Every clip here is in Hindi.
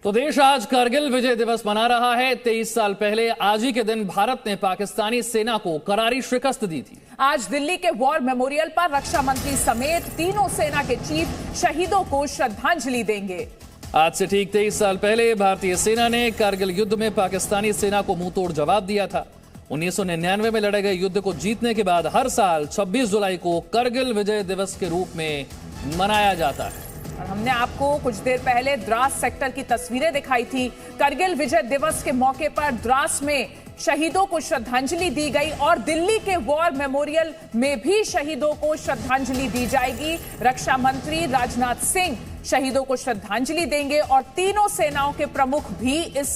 तो देश आज कारगिल विजय दिवस मना रहा है। 23 साल पहले आज ही के दिन भारत ने पाकिस्तानी सेना को करारी शिकस्त दी थी। आज दिल्ली के वॉर मेमोरियल पर रक्षा मंत्री समेत तीनों सेना के चीफ शहीदों को श्रद्धांजलि देंगे। आज से ठीक 23 साल पहले भारतीय सेना ने कारगिल युद्ध में पाकिस्तानी सेना को मुंहतोड़ जवाब दिया था। 1999 में लड़े गए युद्ध को जीतने के बाद हर साल 26 जुलाई को कारगिल विजय दिवस के रूप में मनाया जाता है। और हमने आपको कुछ देर पहले द्रास सेक्टर की तस्वीरें दिखाई थी। कारगिल विजय दिवस के मौके पर द्रास में शहीदों को श्रद्धांजलि दी गई और दिल्ली के वॉर मेमोरियल में भी शहीदों को श्रद्धांजलि दी जाएगी। रक्षा मंत्री राजनाथ सिंह शहीदों को श्रद्धांजलि देंगे और तीनों सेनाओं के प्रमुख भी इस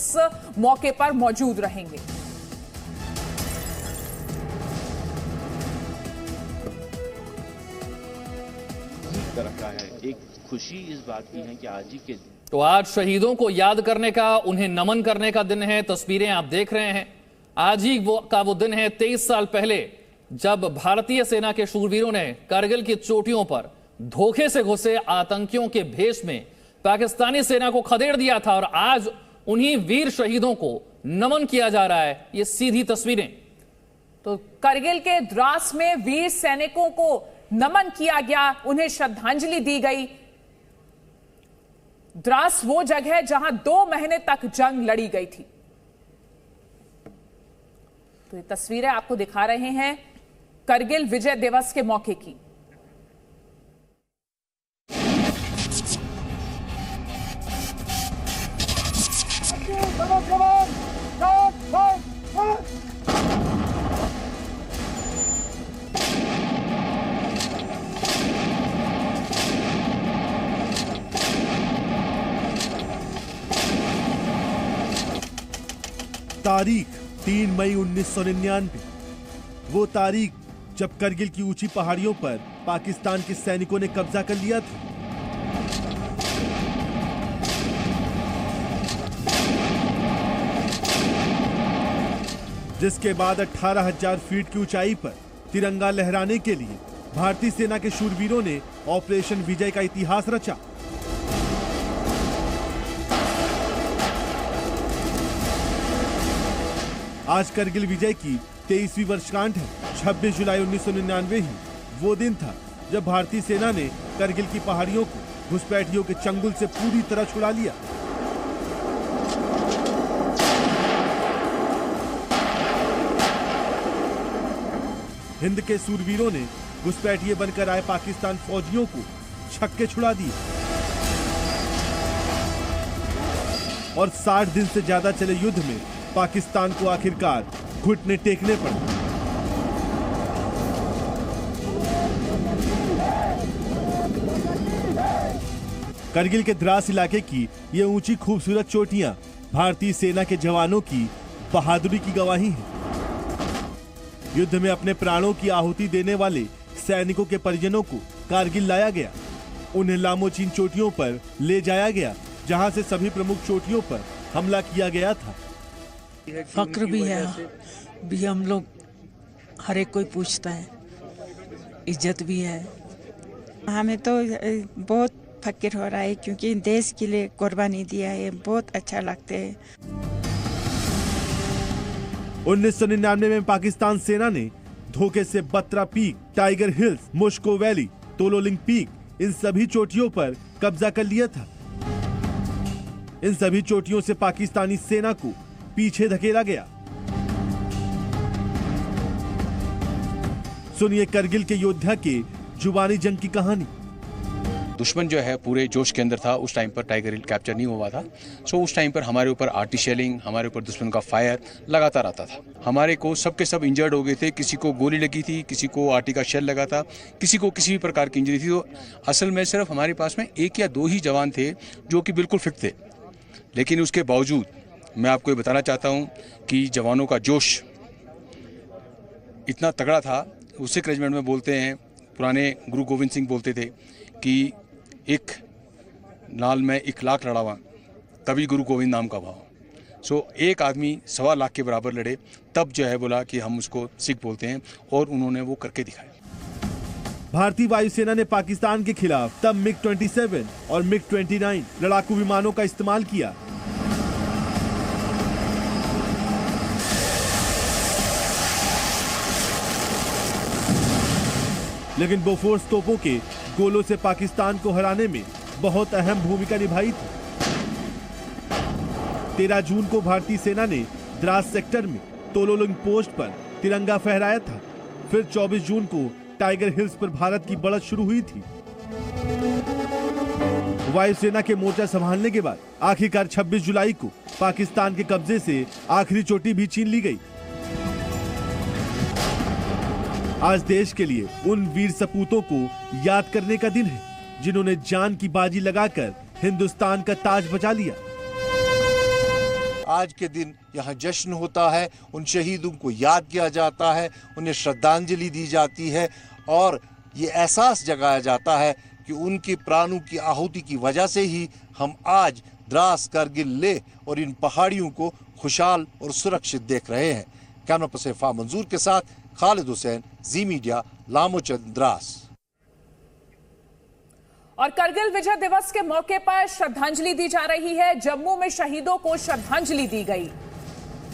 मौके पर मौजूद रहेंगे। रखा है। एक खुशी इस बात की है कि आज ही के तो आज शहीदों को याद करने का, उन्हें नमन करने का दिन है। तस्वीरें आप देख रहे हैं। आज ही वो दिन है 23 साल पहले जब भारतीय सेना के शूरवीरों ने कारगिल की चोटियों पर धोखे से घुसे आतंकियों के भेष में पाकिस्तानी सेना को खदेड़ दिया था। और आज उन्हीं वीर शहीदों को नमन किया जा रहा है। ये सीधी तस्वीरें। तो कारगिल के द्रास में वीर सैनिकों को नमन किया गया, उन्हें श्रद्धांजलि दी गई। द्रास वो जगह है जहां 2 महीने तक जंग लड़ी गई थी। तो ये तस्वीरें आपको दिखा रहे हैं कारगिल विजय दिवस के मौके की। तारीख 3 मई 1999, वो तारीख जब कारगिल की ऊंची पहाड़ियों पर पाकिस्तान के सैनिकों ने कब्जा कर लिया था। जिसके बाद 18,000 फीट की ऊंचाई पर तिरंगा लहराने के लिए भारतीय सेना के शूरवीरों ने ऑपरेशन विजय का इतिहास रचा। आज कारगिल विजय की 23वीं वर्षगांठ है। 26 जुलाई 1999 ही वो दिन था जब भारतीय सेना ने कारगिल की पहाड़ियों को घुसपैठियों के चंगुल से पूरी तरह छुड़ा लिया। हिंद के सूरवीरों ने घुसपैठिए बनकर आए पाकिस्तान फौजियों को छक्के छुड़ा दिए और 60 दिन से ज्यादा चले युद्ध में पाकिस्तान को आखिरकार घुटने टेकने पड़े। कारगिल के द्रास इलाके की ये ऊंची खूबसूरत चोटियां भारतीय सेना के जवानों की बहादुरी की गवाही है। युद्ध में अपने प्राणों की आहुति देने वाले सैनिकों के परिजनों को कारगिल लाया गया। उन्हें लामोचीन चोटियों पर ले जाया गया, जहां से सभी प्रमुख चोटियों पर हमला किया गया था। फक्र भी है, भी हम लोग हर एक कोई पूछता है, इज्जत भी है। हमें तो बहुत फक्र हो रहा है क्योंकि देश के लिए कुर्बानी दिया है, बहुत अच्छा लगता है। 1999 में पाकिस्तान सेना ने धोखे से Batra peak, tiger hills, Mushkoh valley, Tololing peak, इन सभी चोटियों पर कब्जा कर लिया था। इन सभी चोटियों से पाकिस्तानी सेना को पीछे धकेला गया। सुनिए कारगिल के योद्धा के जुबानी जंग की कहानी। दुश्मन जो है पूरे जोश के अंदर था। उस टाइम पर टाइगर हिल कैप्चर नहीं हुआ था। सो उस टाइम पर हमारे ऊपर आर्टी शेलिंग, हमारे ऊपर दुश्मन का फायर लगातार आता था। हमारे को सबके सब इंजर्ड हो गए थे। किसी को गोली लगी थी, किसी को आर्टी का शेल लगा था, किसी को किसी भी प्रकार की इंजरी थी। तो असल में सिर्फ हमारे पास में 1 या 2 ही जवान थे जो कि बिल्कुल फिट थे। लेकिन उसके बावजूद मैं आपको ये बताना चाहता हूँ कि जवानों का जोश इतना तगड़ा था। उस सिख रेजिमेंट में बोलते हैं, पुराने गुरु गोविंद सिंह बोलते थे कि एक नाल में 1 लाख लड़ा हुआ, तभी गुरु गोविंद नाम का भाव। सो एक आदमी 1.25 लाख के बराबर लड़े, तब जो है बोला कि हम उसको सिख बोलते हैं, और उन्होंने वो करके दिखाया। भारतीय वायुसेना ने पाकिस्तान के खिलाफ तब मिग 27 और मिग 29 लड़ाकू विमानों का इस्तेमाल किया, लेकिन बोफोर्स तोपों के गोलों से पाकिस्तान को हराने में बहुत अहम भूमिका निभाई थी। 13 जून को भारतीय सेना ने द्रास सेक्टर में तोलोलिंग पोस्ट पर तिरंगा फहराया था। फिर 24 जून को टाइगर हिल्स पर भारत की बढ़त शुरू हुई थी। वायुसेना के मोर्चा संभालने के बाद आखिरकार 26 जुलाई को पाकिस्तान के कब्जे से आखिरी चोटी भी छीन ली गई। आज देश के लिए उन वीर सपूतों को याद करने का दिन है जिन्होंने जान की बाजी लगाकर हिंदुस्तान का ताज बचा लिया। आज के दिन यहाँ जश्न होता है, उन शहीदों को याद किया जाता है, उन्हें श्रद्धांजलि दी जाती है और ये एहसास जगाया जाता है कि उनके प्राणों की आहुति की वजह से ही हम आज द्रास, करगिल, लेह और इन पहाड़ियों को खुशहाल और सुरक्षित देख रहे हैं। कैमरा पर्सन फा मंजूर के साथ खालिद हुसैन, जी मीडिया, लामोचंद, द्रास। और करगिल विजय दिवस के मौके पर श्रद्धांजलि दी जा रही है। जम्मू में शहीदों को श्रद्धांजलि दी गई।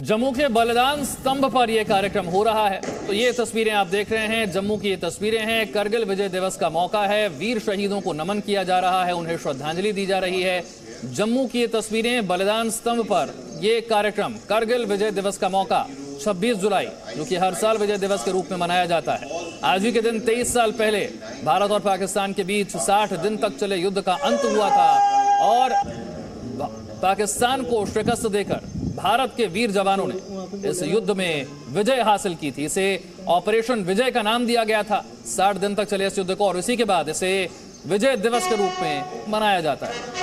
जम्मू के बलिदान स्तंभ पर यह कार्यक्रम हो रहा है। तो ये तस्वीरें आप देख रहे हैं, जम्मू की ये तस्वीरें हैं। करगिल विजय दिवस का मौका है, वीर शहीदों को नमन किया जा रहा है, उन्हें श्रद्धांजलि दी जा रही है। जम्मू की ये तस्वीरें, बलिदान स्तंभ पर यह कार्यक्रम, करगिल विजय दिवस का मौका 26 जुलाई, जो कि हर साल विजय दिवस के रूप में मनाया जाता है। आज ही के दिन 23 साल पहले भारत और पाकिस्तान के बीच 60 दिन तक चले युद्ध का अंत हुआ था और पाकिस्तान को शिकस्त देकर भारत के वीर जवानों ने इस युद्ध में विजय हासिल की थी। इसे ऑपरेशन विजय का नाम दिया गया था। 60 दिन तक चले इस युद्ध को और इसी के बाद इसे विजय दिवस के रूप में मनाया जाता है।